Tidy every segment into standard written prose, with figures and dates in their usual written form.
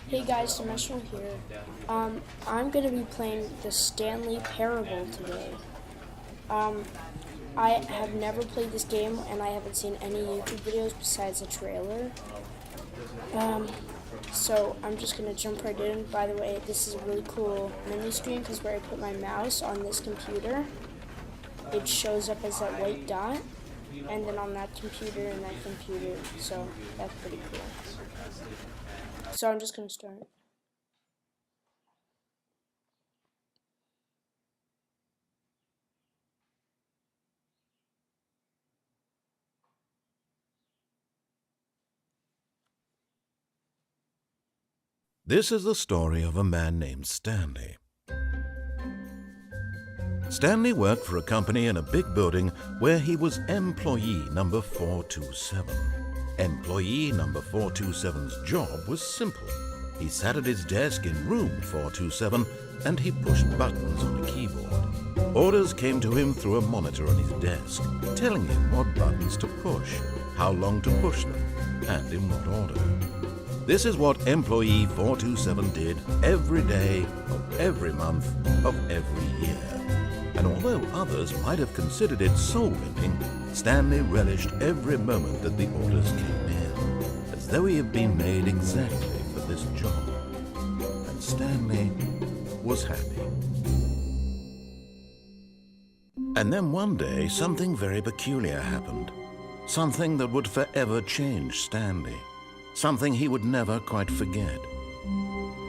Hey guys, Dimensional here. I'm gonna be playing the Stanley Parable today. Um, I have never played this game and I haven't seen any YouTube videos besides the trailer. Um, so I'm just gonna jump right in. By the way, this is a really cool mini screen because where I put my mouse on this computer, it shows up as that white dot, and then on that computer and that computer. So that's pretty cool. So I'm just gonna start. This is the story of a man named Stanley. Stanley worked for a company in a big building where he was employee number 427. Employee number 427's job was simple. He sat at his desk in room 427 and he pushed buttons on a keyboard. Orders came to him through a monitor on his desk, telling him what buttons to push, how long to push them, and in what order. This is what employee 427 did every day of every month of every year. And although others might have considered it soul-winning, Stanley relished every moment that the orders came in, as though he had been made exactly for this job. And Stanley was happy. And then one day, something very peculiar happened. Something that would forever change Stanley. Something he would never quite forget.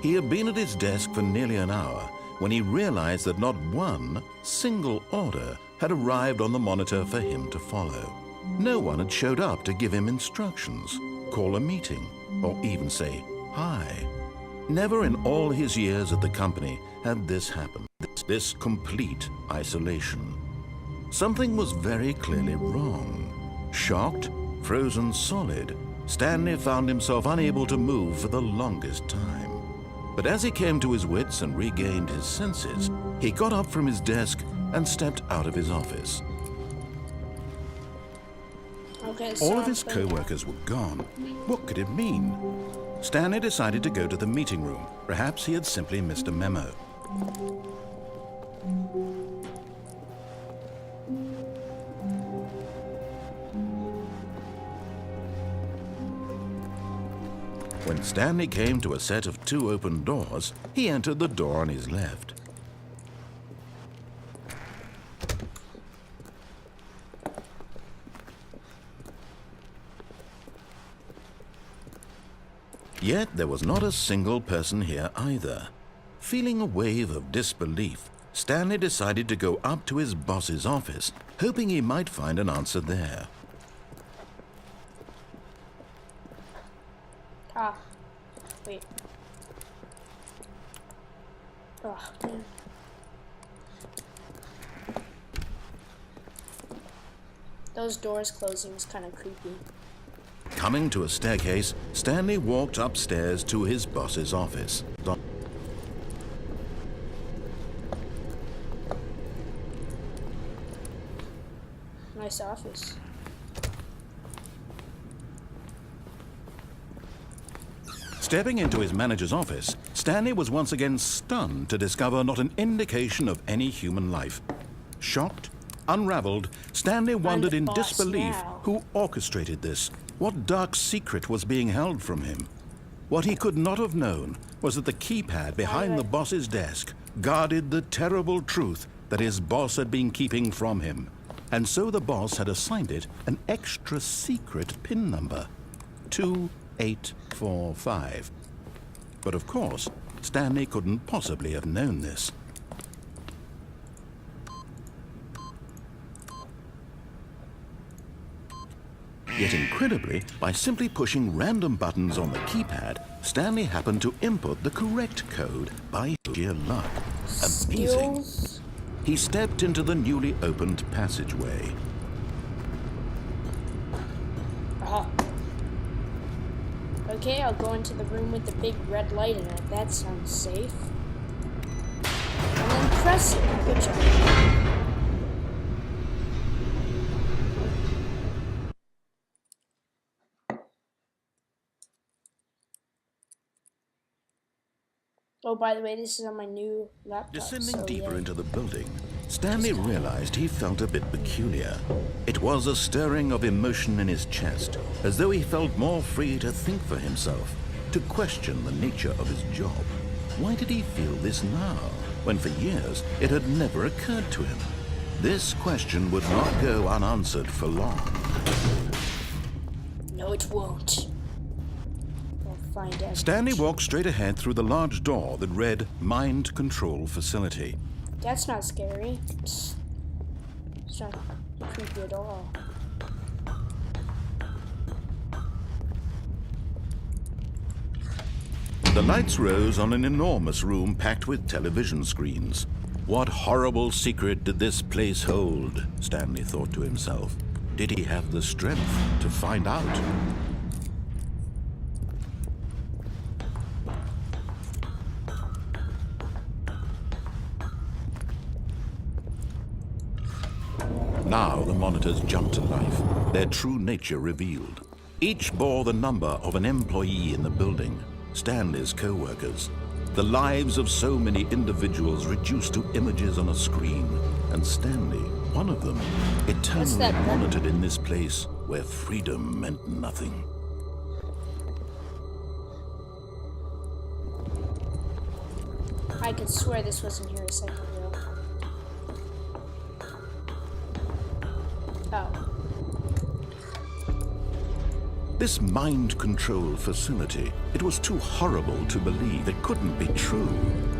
He had been at his desk for nearly an hour when he realized that not one single order had arrived on the monitor for him to follow. No one had showed up to give him instructions, call a meeting, or even say hi. Never in all his years at the company had this happened, this complete isolation. Something was very clearly wrong. Shocked, frozen solid, Stanley found himself unable to move for the longest time. But as he came to his wits and regained his senses, he got up from his desk and stepped out of his office. All of his co-workers were gone. What could it mean? Stanley decided to go to the meeting room. Perhaps he had simply missed a memo. When Stanley came to a set of two open doors, he entered the door on his left. Yet there was not a single person here either. Feeling a wave of disbelief, Stanley decided to go up to his boss's office, hoping he might find an answer there. Wait. Oh, man. Those doors closing is kind of creepy. Coming to a staircase, Stanley walked upstairs to his boss's office. Nice office. Stepping into his manager's office, Stanley was once again stunned to discover not an indication of any human life. Shocked, unraveled, Stanley wondered in disbelief who orchestrated this, what dark secret was being held from him. What he could not have known was that the keypad behind the boss's desk guarded the terrible truth that his boss had been keeping from him. And so the boss had assigned it an extra secret PIN number, 2845. But of course, Stanley couldn't possibly have known this. Yet incredibly, by simply pushing random buttons on the keypad, Stanley happened to input the correct code by sheer luck. Amazing. He stepped into the newly opened passageway. Okay, I'll go into the room with the big red light in it. That sounds safe. And then press it. Good job. Oh, by the way, this is on my new laptop. Descending so deeper yeah. into the building, Stanley realized he felt a bit peculiar. It was a stirring of emotion in his chest, as though he felt more free to think for himself, to question the nature of his job. Why did he feel this now, when for years it had never occurred to him? This question would not go unanswered for long. No, it won't. We'll find out. Stanley walked straight ahead through the large door that read Mind Control Facility. That's not scary. It's not creepy at all. The lights rose on an enormous room packed with television screens. What horrible secret did this place hold? Stanley thought to himself. Did he have the strength to find out? Now the monitors jumped to life, their true nature revealed. Each bore the number of an employee in the building, Stanley's co-workers. The lives of so many individuals reduced to images on a screen, and Stanley, one of them, eternally monitored in this place where freedom meant nothing. I could swear this wasn't here a second ago. Oh. This mind control facility, it was too horrible to believe. It couldn't be true.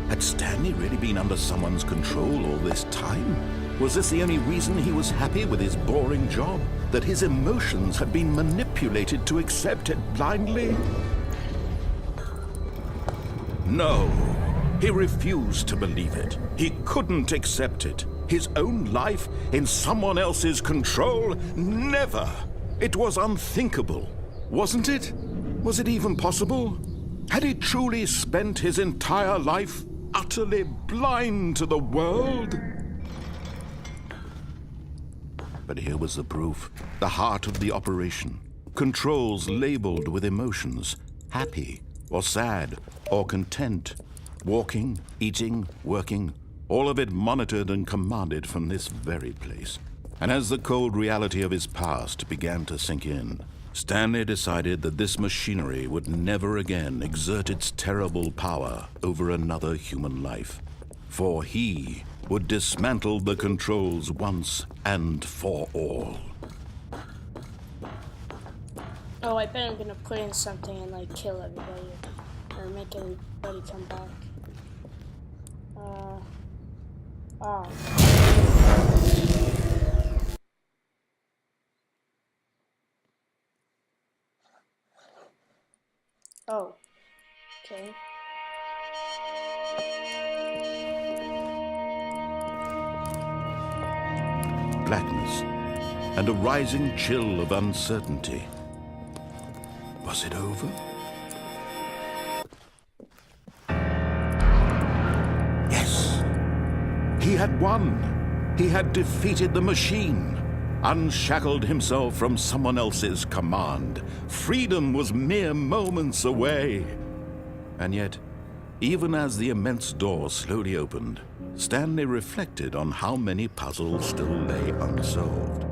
Had Stanley really been under someone's control all this time? Was this the only reason he was happy with his boring job? That his emotions had been manipulated to accept it blindly? No, he refused to believe it. He couldn't accept it. His own life in someone else's control? Never! It was unthinkable. Wasn't it? Was it even possible? Had he truly spent his entire life utterly blind to the world? But here was the proof, the heart of the operation. Controls labeled with emotions, happy or sad or content, walking, eating, working, all of it monitored and commanded from this very place. And as the cold reality of his past began to sink in, Stanley decided that this machinery would never again exert its terrible power over another human life. For he would dismantle the controls once and for all. Oh, I bet I'm gonna put in something and like kill everybody. Or make everybody come back. Oh. Oh. Okay. Blackness and a rising chill of uncertainty. Was it over? Yes! He had won! He had defeated the machine, unshackled himself from someone else's command. Freedom was mere moments away. And yet, even as the immense door slowly opened, Stanley reflected on how many puzzles still lay unsolved.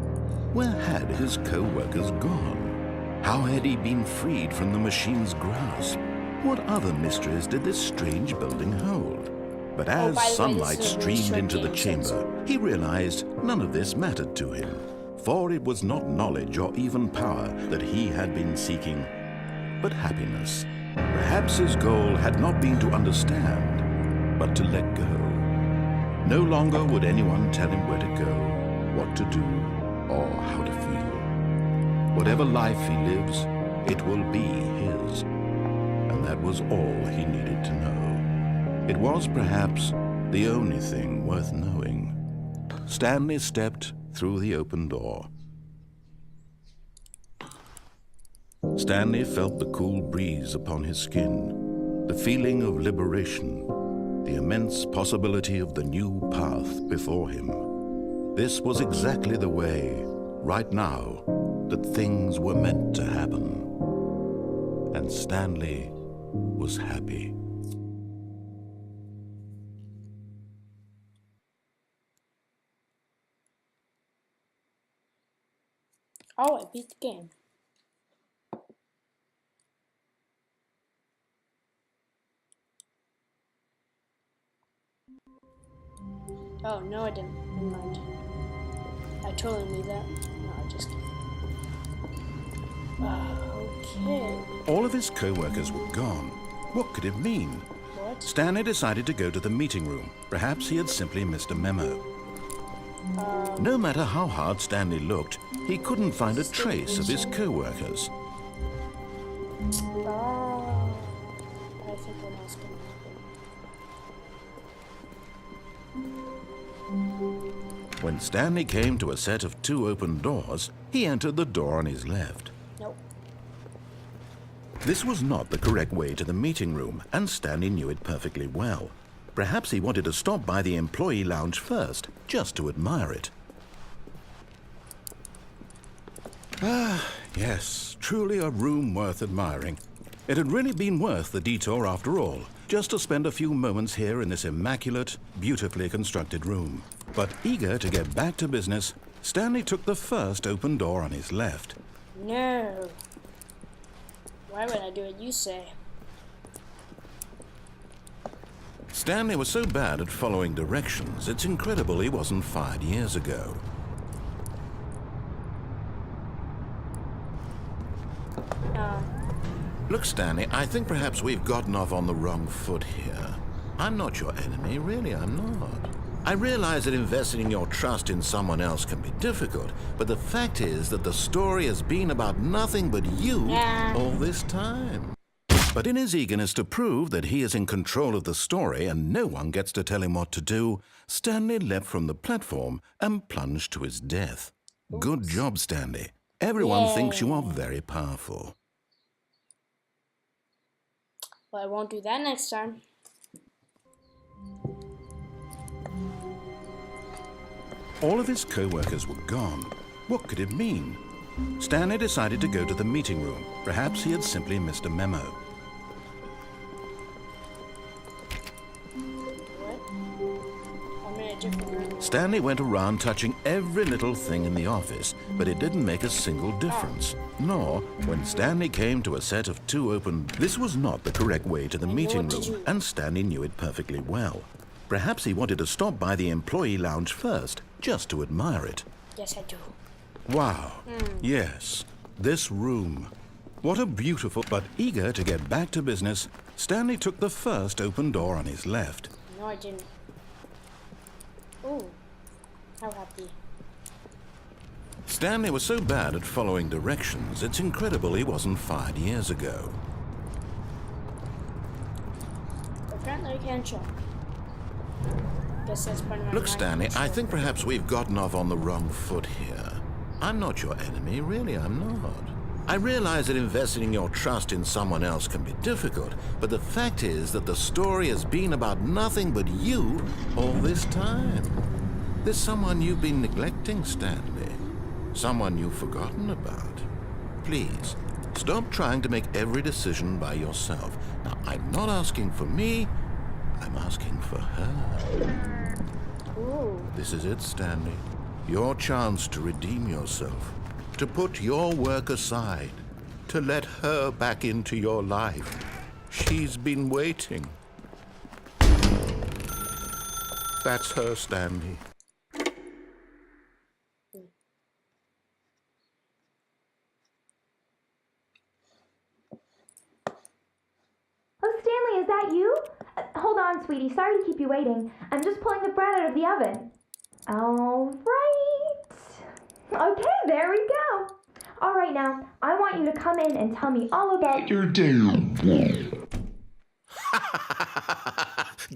Where had his co-workers gone? How had he been freed from the machine's grasp? What other mysteries did this strange building hold? But as sunlight streamed into the chamber, he realized none of this mattered to him, for it was not knowledge or even power that he had been seeking, but happiness. Perhaps his goal had not been to understand, but to let go. No longer would anyone tell him where to go, what to do, or how to feel. Whatever life he lives, it will be his. And that was all he needed to know. It was perhaps the only thing worth knowing. Stanley stepped through the open door. Stanley felt the cool breeze upon his skin, the feeling of liberation, the immense possibility of the new path before him. This was exactly the way, right now, that things were meant to happen. And Stanley was happy. Oh, I beat the game. Oh, no I didn't. Never mind. I totally knew that. No, I just kidding. Okay. All of his co-workers were gone. What could it mean? What? Stanley decided to go to the meeting room. Perhaps he had simply missed a memo. No matter how hard Stanley looked, he couldn't find a trace of his co-workers. Oh, I think what else can happen. When Stanley came to a set of 2 open doors, he entered the door on his left. Nope. This was not the correct way to the meeting room, and Stanley knew it perfectly well. Perhaps he wanted to stop by the employee lounge first, just to admire it. Ah, yes, truly a room worth admiring. It had really been worth the detour after all, just to spend a few moments here in this immaculate, beautifully constructed room. But eager to get back to business, Stanley took the first open door on his left. No. Why would I do what you say? Stanley was so bad at following directions, it's incredible he wasn't fired years ago. Look, Stanley, I think perhaps we've gotten off on the wrong foot here. I'm not your enemy, really, I'm not. I realize that investing your trust in someone else can be difficult, but the fact is that the story has been about nothing but you all this time. But in his eagerness to prove that he is in control of the story and no one gets to tell him what to do, Stanley leapt from the platform and plunged to his death. Good job, Stanley. Everyone thinks you are very powerful. Well, I won't do that next time. All of his co-workers were gone. What could it mean? Stanley decided to go to the meeting room. Perhaps he had simply missed a memo. Stanley went around touching every little thing in the office, but it didn't make a single difference. Nor, when Stanley came to a set of 2 open... This was not the correct way to the meeting room, and Stanley knew it perfectly well. Perhaps he wanted to stop by the employee lounge first, just to admire it. Yes, I do. Wow. Yes, this room. What a beautiful... But eager to get back to business, Stanley took the first open door on his left. No, I didn't. Oh, how happy. Stanley was so bad at following directions, it's incredible he wasn't fired years ago. Apparently I can't jump. Guess that's part of my Look, Stanley, I think perhaps we've gotten off on the wrong foot here. I'm not your enemy, really, I'm not. I realize that investing your trust in someone else can be difficult, but the fact is that the story has been about nothing but you all this time. There's someone you've been neglecting, Stanley. Someone you've forgotten about. Please, stop trying to make every decision by yourself. Now, I'm not asking for me, I'm asking for her. Ooh. This is it, Stanley. Your chance to redeem yourself. To put your work aside, to let her back into your life. She's been waiting. That's her, Stanley. Oh, Stanley, is that you? Hold on, sweetie. Sorry to keep you waiting. I'm just pulling the bread out of the oven. All right. Okay, there we go. All right, now, I want you to come in and tell me all about your day.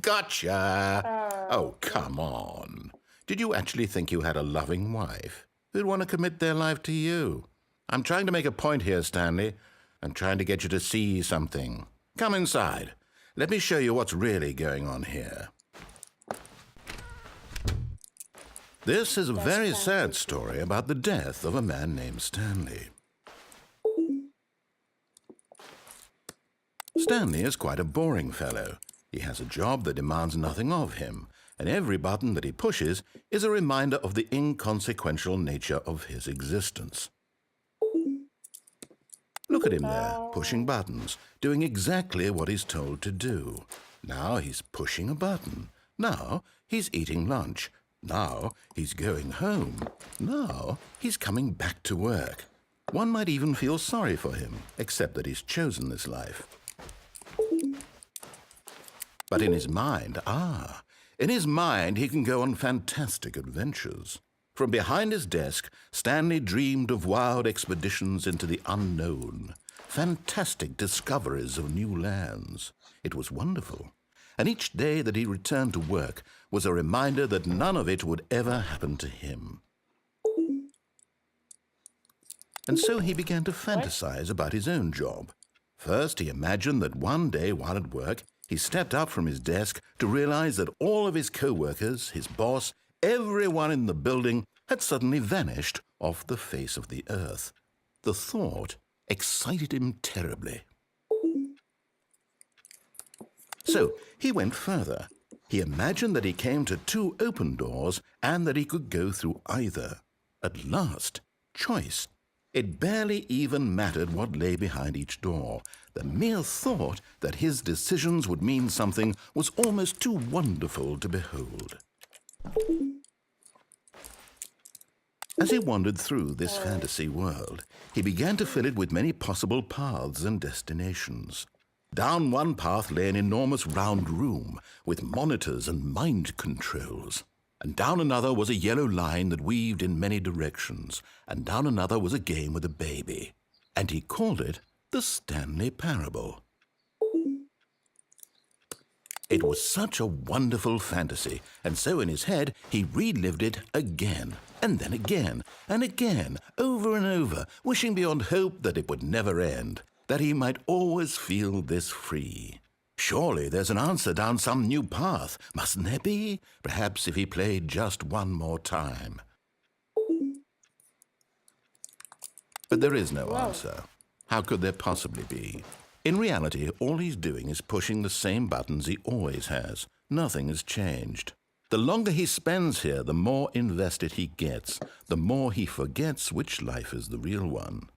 Gotcha. Oh, come on. Did you actually think you had a loving wife who'd want to commit their life to you? I'm trying to make a point here, Stanley. I'm trying to get you to see something. Come inside. Let me show you what's really going on here. This is a very sad story about the death of a man named Stanley. Stanley is quite a boring fellow. He has a job that demands nothing of him, and every button that he pushes is a reminder of the inconsequential nature of his existence. Look at him there, pushing buttons, doing exactly what he's told to do. Now he's pushing a button. Now he's eating lunch. Now he's going home. Now he's coming back to work. One might even feel sorry for him, except that he's chosen this life. But in his mind, he can go on fantastic adventures. From behind his desk, Stanley dreamed of wild expeditions into the unknown, fantastic discoveries of new lands. It was wonderful. And each day that he returned to work was a reminder that none of it would ever happen to him. And so he began to fantasize about his own job. First, he imagined that one day while at work, he stepped up from his desk to realize that all of his co-workers, his boss, everyone in the building had suddenly vanished off the face of the earth. The thought excited him terribly. So he went further. He imagined that he came to 2 open doors and that he could go through either. At last, choice. It barely even mattered what lay behind each door. The mere thought that his decisions would mean something was almost too wonderful to behold. As he wandered through this fantasy world, he began to fill it with many possible paths and destinations. Down one path lay an enormous round room with monitors and mind controls. And down another was a yellow line that weaved in many directions. And down another was a game with a baby. And he called it the Stanley Parable. It was such a wonderful fantasy, and so in his head he relived it again, and then again, and again, over and over, wishing beyond hope that it would never end, that he might always feel this free. Surely there's an answer down some new path, mustn't there be? Perhaps if he played just one more time. But there is no answer. How could there possibly be? In reality, all he's doing is pushing the same buttons he always has. Nothing has changed. The longer he spends here, the more invested he gets, the more he forgets which life is the real one.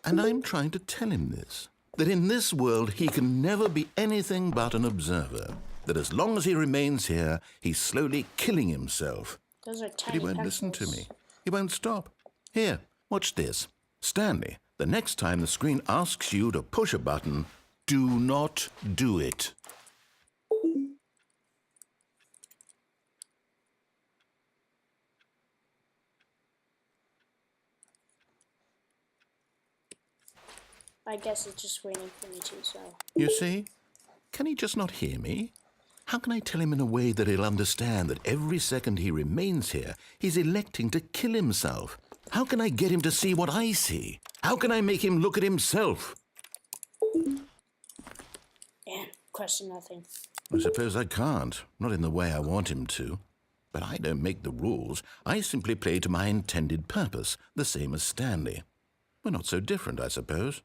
And I'm trying to tell him this, that in this world he can never be anything but an observer, that as long as he remains here, he's slowly killing himself. Those are But tiny he won't pencils. listen to me. He won't stop. Here, watch this. Stanley, the next time the screen asks you to push a button, do not do it. I guess it's just waiting for me to, so... You see? Can he just not hear me? How can I tell him in a way that he'll understand that every second he remains here, he's electing to kill himself? How can I get him to see what I see? How can I make him look at himself? Yeah, question nothing. I suppose I can't, not in the way I want him to. But I don't make the rules. I simply play to my intended purpose, the same as Stanley. We're not so different, I suppose.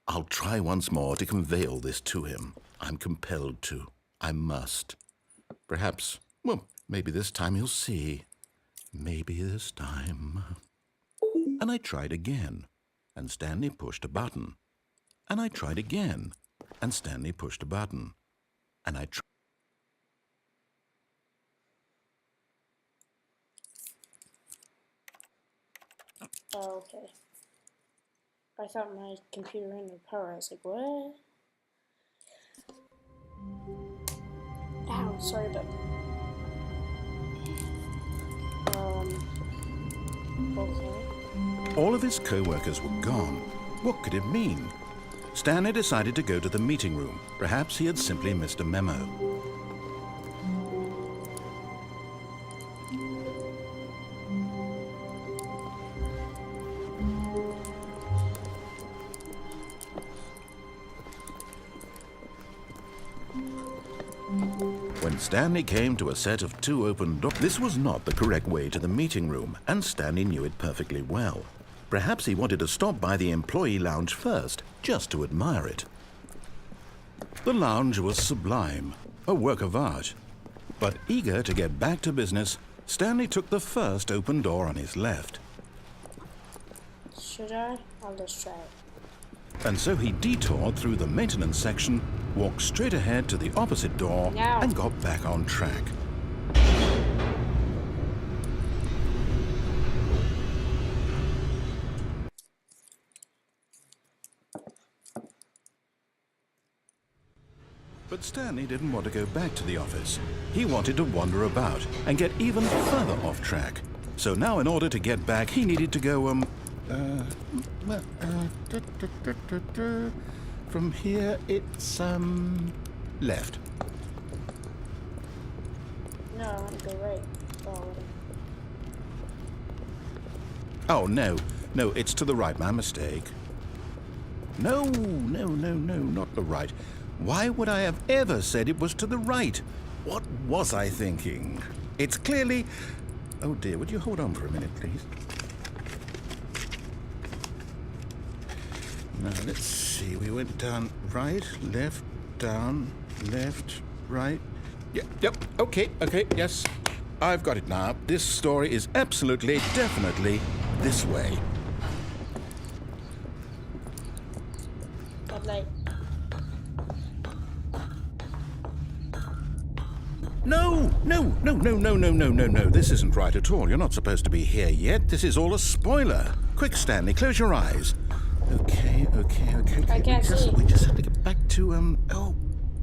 I'll try once more to convey all this to him. I'm compelled to. I must. Perhaps, well, maybe this time he'll see. Maybe this time. And I tried again, and Stanley pushed a button. And I tried again, and Stanley pushed a button. And I tried. Oh, okay. I thought my computer ran out of power. I was like, what? Ow, sorry about okay. All of his co-workers were gone. What could it mean? Stanley decided to go to the meeting room. Perhaps he had simply missed a memo. When Stanley came to a set of 2 open doors, this was not the correct way to the meeting room, and Stanley knew it perfectly well. Perhaps he wanted to stop by the employee lounge first, just to admire it. The lounge was sublime, a work of art. But eager to get back to business, Stanley took the first open door on his left. Should I? I'll just try it. And so he detoured through the maintenance section, walked straight ahead to the opposite door, Now. and got back on track. But Stanley didn't want to go back to the office. He wanted to wander about and get even further off track. So now in order to get back, he needed to go, from here it's, left. No, I want to go right. Forward. Oh, no, it's to the right, my mistake. No, not the right. Why would I have ever said it was to the right? What was I thinking? It's clearly... Oh dear, would you hold on for a minute, please? Now, let's see. We went down right, left, down, left, right. Yep, okay, yes. I've got it now. This story is absolutely, definitely this way. Red light. No. This isn't right at all. You're not supposed to be here yet. This is all a spoiler. Quick, Stanley, close your eyes. Okay. I can't see. We just have to get back to, oh,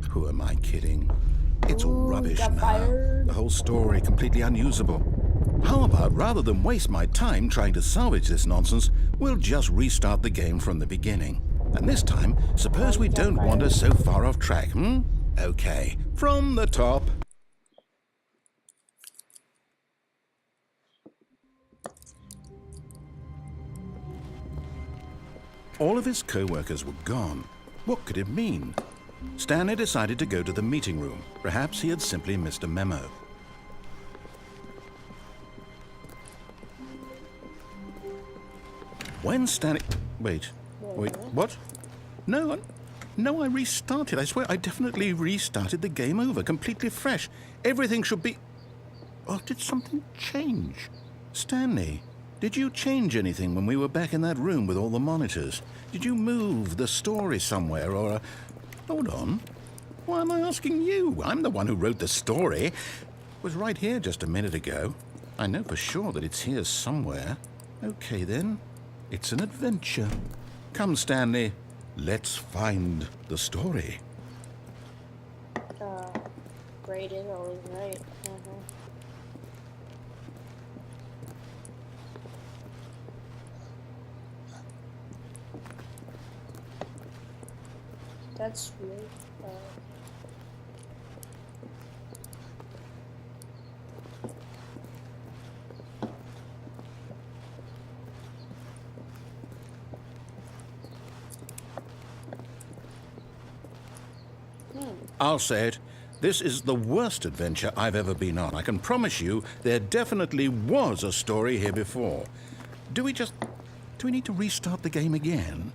who am I kidding? It's all rubbish got now. fired. The whole story completely unusable. How about, rather than waste my time trying to salvage this nonsense, we'll just restart the game from the beginning. And this time, suppose we don't wander so far off track, Okay, from the top. All of his co-workers were gone. What could it mean? Stanley decided to go to the meeting room. Perhaps he had simply missed a memo. When Stanley... Wait, what? No, I restarted. I swear I definitely restarted the game over, completely fresh. Everything should be... Oh, did something change? Stanley, did you change anything when we were back in that room with all the monitors? Did you move the story somewhere or... Hold on. Why am I asking you? I'm the one who wrote the story. It was right here just a minute ago. I know for sure that it's here somewhere. Okay, then. It's an adventure. Come, Stanley. Let's find the story. Great is always right. That's weird. I'll say it. This is the worst adventure I've ever been on. I can promise you there definitely was a story here before. Do we need to restart the game again?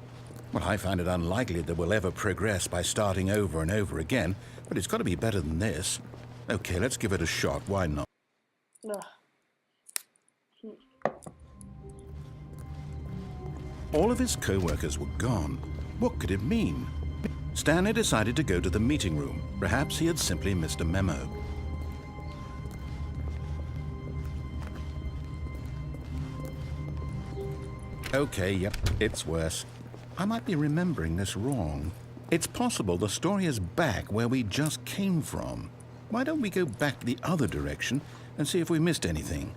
Well, I find it unlikely that we'll ever progress by starting over and over again, but it's got to be better than this. Okay, let's give it a shot. Why not? All of his co-workers were gone. What could it mean? Stanley decided to go to the meeting room. Perhaps he had simply missed a memo. Okay, yep, it's worse. I might be remembering this wrong. It's possible the story is back where we just came from. Why don't we go back the other direction and see if we missed anything?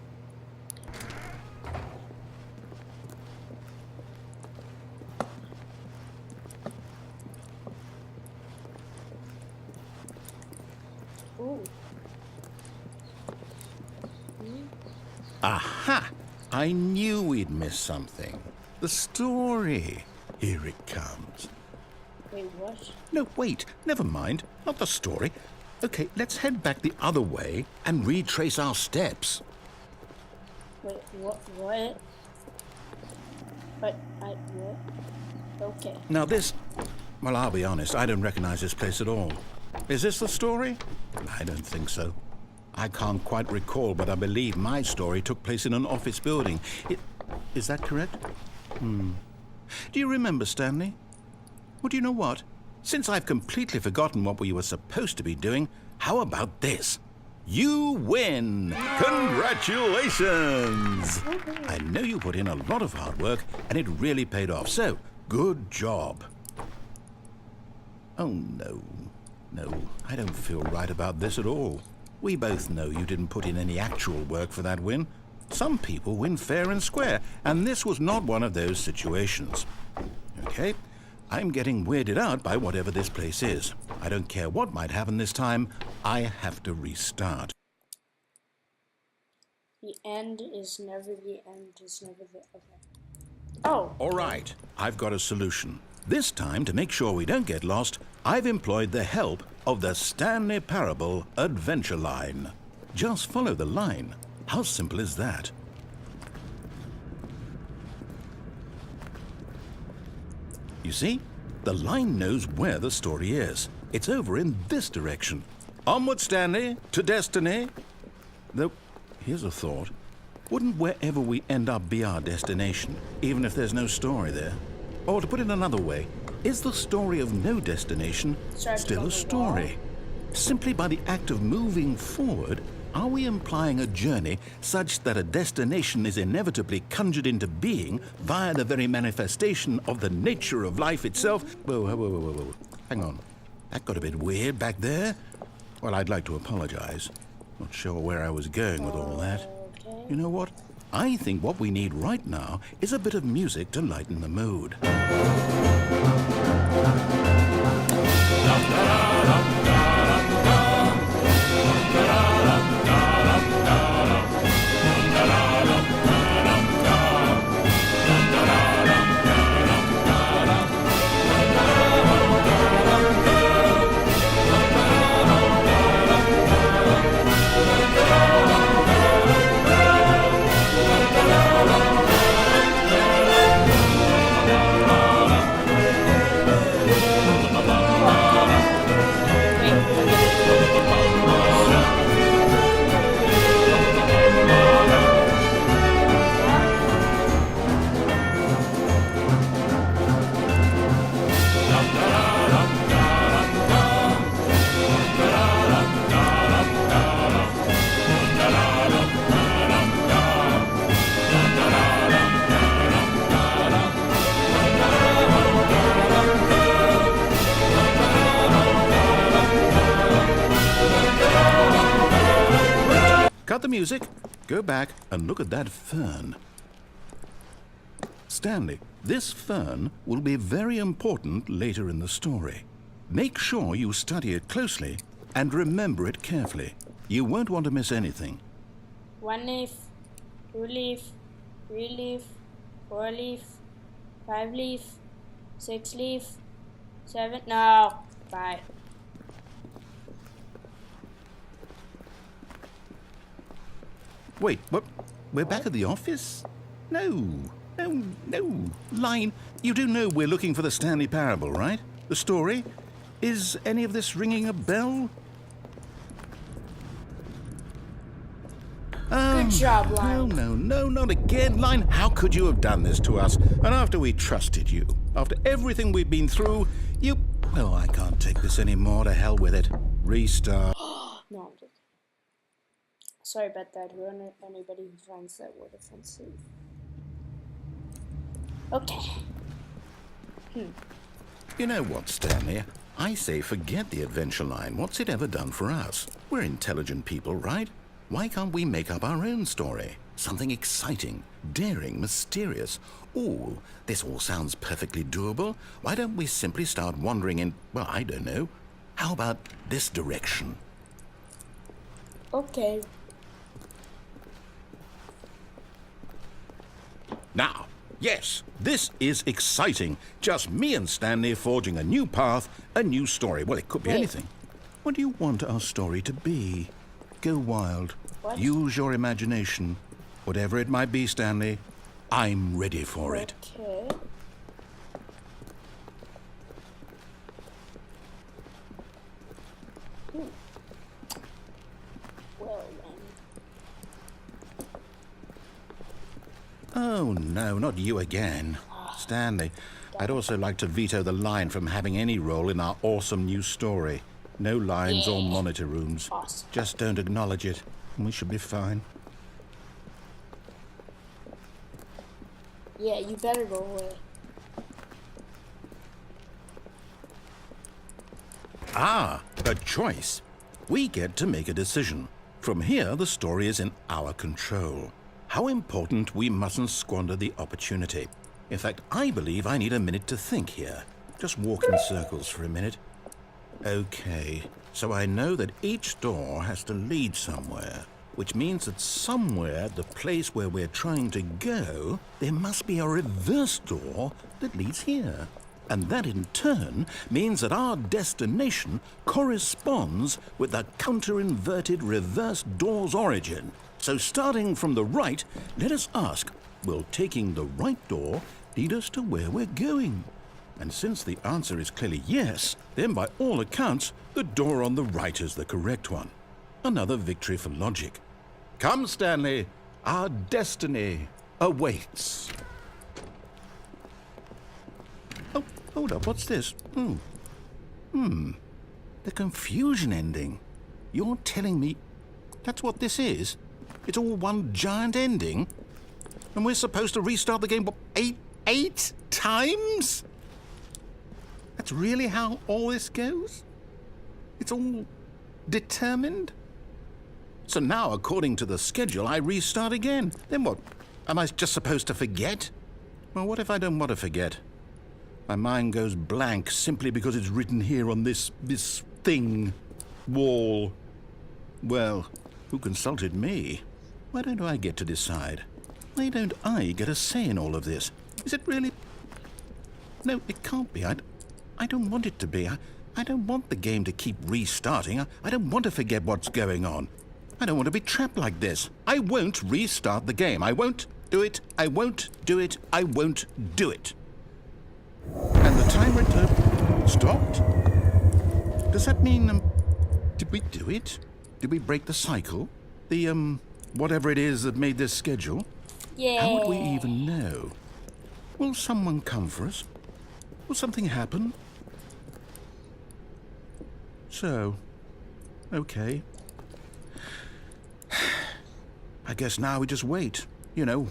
Ooh. Aha! I knew we'd missed something. The story. Here it comes. Wait, what? No, wait. Never mind. Not the story. Okay, let's head back the other way and retrace our steps. Wait, what? What? Okay. Now this... Well, I'll be honest. I don't recognize this place at all. Is this the story? I don't think so. I can't quite recall, but I believe my story took place in an office building. Is that correct? Do you remember, Stanley? Well, do you know what? Since I've completely forgotten what we were supposed to be doing, how about this? You win! Congratulations! I know you put in a lot of hard work, and it really paid off, so good job. Oh, no. No, I don't feel right about this at all. We both know you didn't put in any actual work for that win. Some people win fair and square, and this was not one of those situations. Okay? I'm getting weirded out by whatever this place is. I don't care what might happen this time. I have to restart. The end is never the end is never the... Okay. Oh. All right, I've got a solution. This time, to make sure we don't get lost, I've employed the help of the Stanley Parable Adventure Line. Just follow the line. How simple is that? You see, the line knows where the story is. It's over in this direction. Onward, Stanley, to destiny. Though, here's a thought. Wouldn't wherever we end up be our destination, even if there's no story there? Or to put it another way, is the story of no destination still a story? Simply by the act of moving forward, are we implying a journey such that a destination is inevitably conjured into being via the very manifestation of the nature of life itself? Whoa. Hang on. That got a bit weird back there. Well, I'd like to apologize. Not sure where I was going with all that. Okay. You know what? I think what we need right now is a bit of music to lighten the mood. Cut the music, go back and look at that fern. Stanley, this fern will be very important later in the story. Make sure you study it closely and remember it carefully. You won't want to miss anything. 1 leaf, 2 leaf, 3 leaf, 4 leaf, 5 leaf, 6 leaf, 7... No! Bye. Wait, what? We're back at the office? No. Line, you do know we're looking for the Stanley Parable, right? The story? Is any of this ringing a bell? Good job, Line. No, not again, Line. How could you have done this to us? And after we trusted you, after everything we've been through, you... Well, I can't take this anymore. To hell with it. Restart. No, I'm joking. Sorry about that. Anybody who finds that word offensive. Okay. You know what, Stanley? I say forget the adventure line. What's it ever done for us? We're intelligent people, right? Why can't we make up our own story? Something exciting, daring, mysterious. Ooh, this all sounds perfectly doable. Why don't we simply start wandering in, well, I don't know. How about this direction? Okay. Now, yes, this is exciting. Just me and Stanley forging a new path, a new story. Well, it could be anything. What do you want our story to be? Go wild. What? Use your imagination. Whatever it might be, Stanley, I'm ready for it. Okay. Well then. Oh, no, not you again. Stanley, I'd also like to veto the line from having any role in our awesome new story. No lines or monitor rooms. Awesome. Just don't acknowledge it, and we should be fine. Yeah, you better go away. Ah, a choice. We get to make a decision. From here, the story is in our control. How important we mustn't squander the opportunity. In fact, I believe I need a minute to think here. Just walk in circles for a minute. Okay, so I know that each door has to lead somewhere, which means that somewhere at the place where we're trying to go, there must be a reverse door that leads here. And that in turn means that our destination corresponds with the counter-inverted reverse door's origin. So starting from the right, let us ask, will taking the right door lead us to where we're going? And since the answer is clearly yes, then by all accounts, the door on the right is the correct one. Another victory for logic. Come, Stanley, our destiny awaits. Oh, hold up, what's this? The confusion ending. You're telling me that's what this is? It's all one giant ending? And we're supposed to restart the game, what, eight times? That's really how all this goes? It's all determined? So now, according to the schedule, I restart again. Then what? Am I just supposed to forget? Well, what if I don't want to forget? My mind goes blank simply because it's written here on this thing, wall. Well, who consulted me? Why don't I get to decide? Why don't I get a say in all of this? Is it really? No, it can't be. I don't want it to be. I don't want the game to keep restarting. I don't want to forget what's going on. I don't want to be trapped like this. I won't restart the game. I won't do it. I won't do it. I won't do it. And the timer stopped? Does that mean, did we do it? Did we break the cycle? The, whatever it is that made this schedule? Yeah. How would we even know? Will someone come for us? Will something happen? So, okay. I guess now we just wait. You know,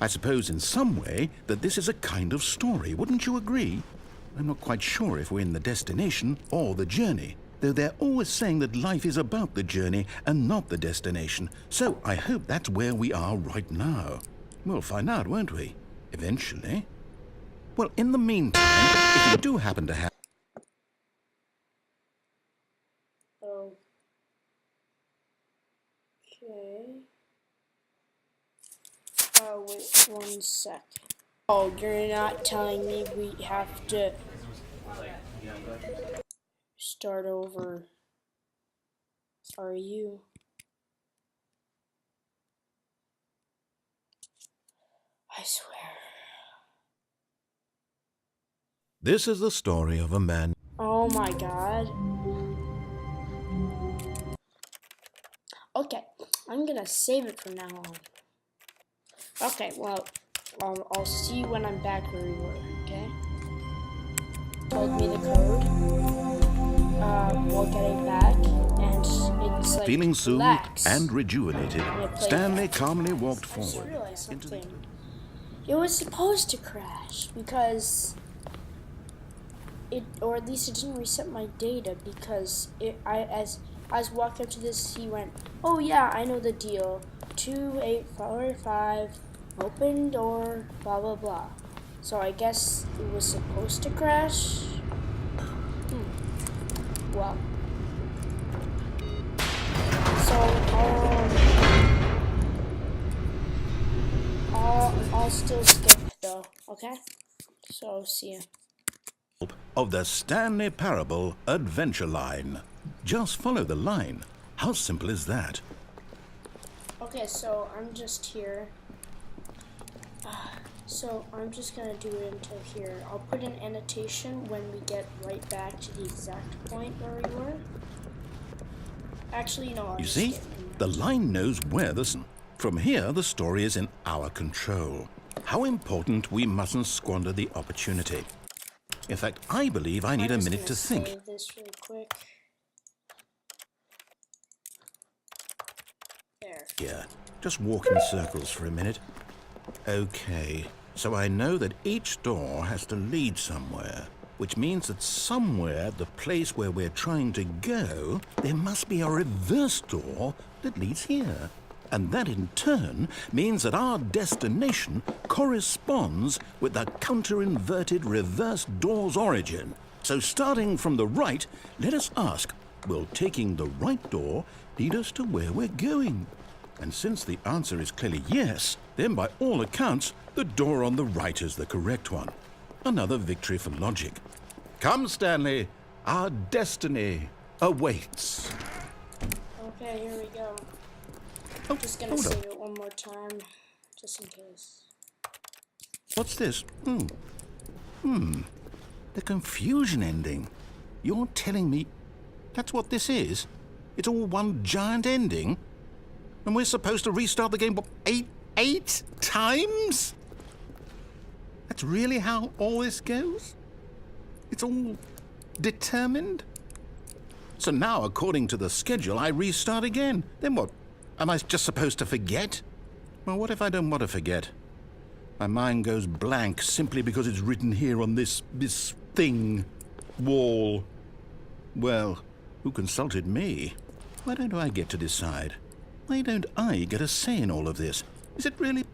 I suppose in some way that this is a kind of story, wouldn't you agree? I'm not quite sure if we're in the destination or the journey, though they're always saying that life is about the journey and not the destination. So I hope that's where we are right now. We'll find out, won't we? Eventually. Well, in the meantime, if you do happen to have... Okay. Wait 1 sec. Oh, you're not telling me we have to start over. Are you? I swear. This is the story of a man... Oh my god. Okay, I'm gonna save it from now on. Okay, well, I'll see you when I'm back where we were, okay? Told me the code while getting back, and it's like, Feeling soothed relax. and rejuvenated, Stanley back. calmly walked I just forward. realized something. It was supposed to crash because or at least it didn't reset my data because as I was walking up to this, he went, "Oh yeah, I know the deal. 2845, open door, blah blah blah." So I guess it was supposed to crash. Well, so I'll still skip though. Okay, so see ya. Of the Stanley Parable adventure line. Just follow the line. How simple is that? Okay, so I'm just here. So I'm just gonna do it until here. I'll put an annotation when we get right back to the exact point where we were. Actually, no. You see, the line knows where the... From here, the story is in our control. how important we mustn't squander the opportunity. In fact, I believe I need a minute to think. Save this really quick. There. Yeah, just walk in circles for a minute. Okay, so I know that each door has to lead somewhere, which means that somewhere, the place where we're trying to go, there must be a reverse door that leads here. And that in turn means that our destination corresponds with the counter-inverted reverse door's origin. So starting from the right, let us ask, will taking the right door lead us to where we're going? And since the answer is clearly yes, then by all accounts, the door on the right is the correct one. Another victory for logic. Come, Stanley, our destiny awaits. Okay, here we go. Oh, I'm just gonna hold save up. it one more time, just in case. What's this? The confusion ending. You're telling me that's what this is? It's all one giant ending? And we're supposed to restart the game, what, eight times? That's really how all this goes? It's all determined? So now, according to the schedule, I restart again. Then what? Am I just supposed to forget? Well, what if I don't want to forget? My mind goes blank simply because it's written here on this thing, wall. Well, who consulted me? Why don't I get to decide? Why don't I get a say in all of this? Is it really?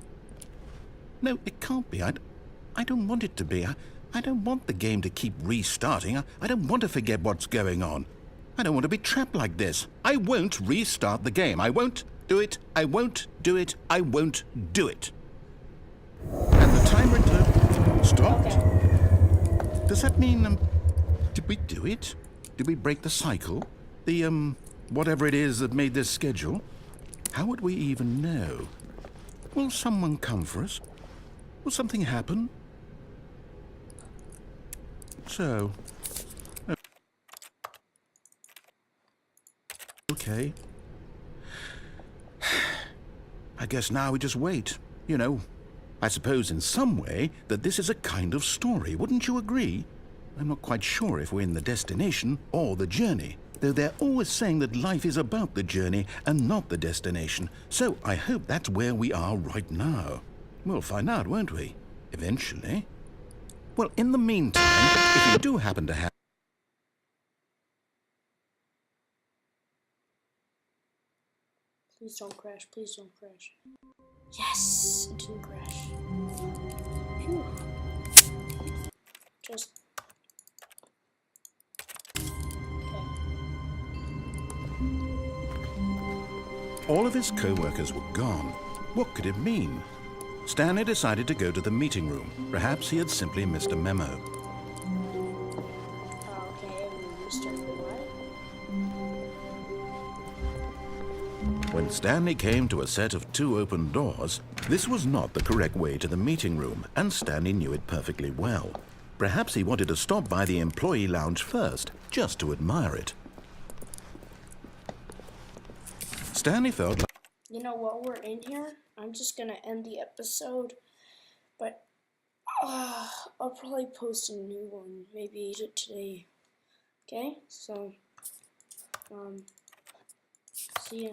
No, it can't be. I don't want it to be. I don't want the game to keep restarting. I don't want to forget what's going on. I don't want to be trapped like this. I won't restart the game. I won't do it. I won't do it. I won't do it. And the timer stopped. Okay. Does that mean, did we do it? Did we break the cycle? The, whatever it is that made this schedule? How would we even know? Will someone come for us? Will something happen? So... Okay. I guess now we just wait. You know, I suppose in some way that this is a kind of story, wouldn't you agree? I'm not quite sure if we're in the destination or the journey, though they're always saying that life is about the journey and not the destination. So I hope that's where we are right now. We'll find out, won't we? Eventually. Well, in the meantime, if you do happen to have... Please don't crash. Please don't crash. Yes, it didn't crash. Phew. Just. Okay. All of his co-workers were gone. What could it mean? Stanley decided to go to the meeting room. Perhaps he had simply missed a memo. Okay, Mr. What? When Stanley came to a set of 2 open doors, this was not the correct way to the meeting room, and Stanley knew it perfectly well. Perhaps he wanted to stop by the employee lounge first, just to admire it. Stanley felt like... You know, while we're in here, I'm just gonna end the episode, but I'll probably post a new one, maybe today. Okay, so see ya.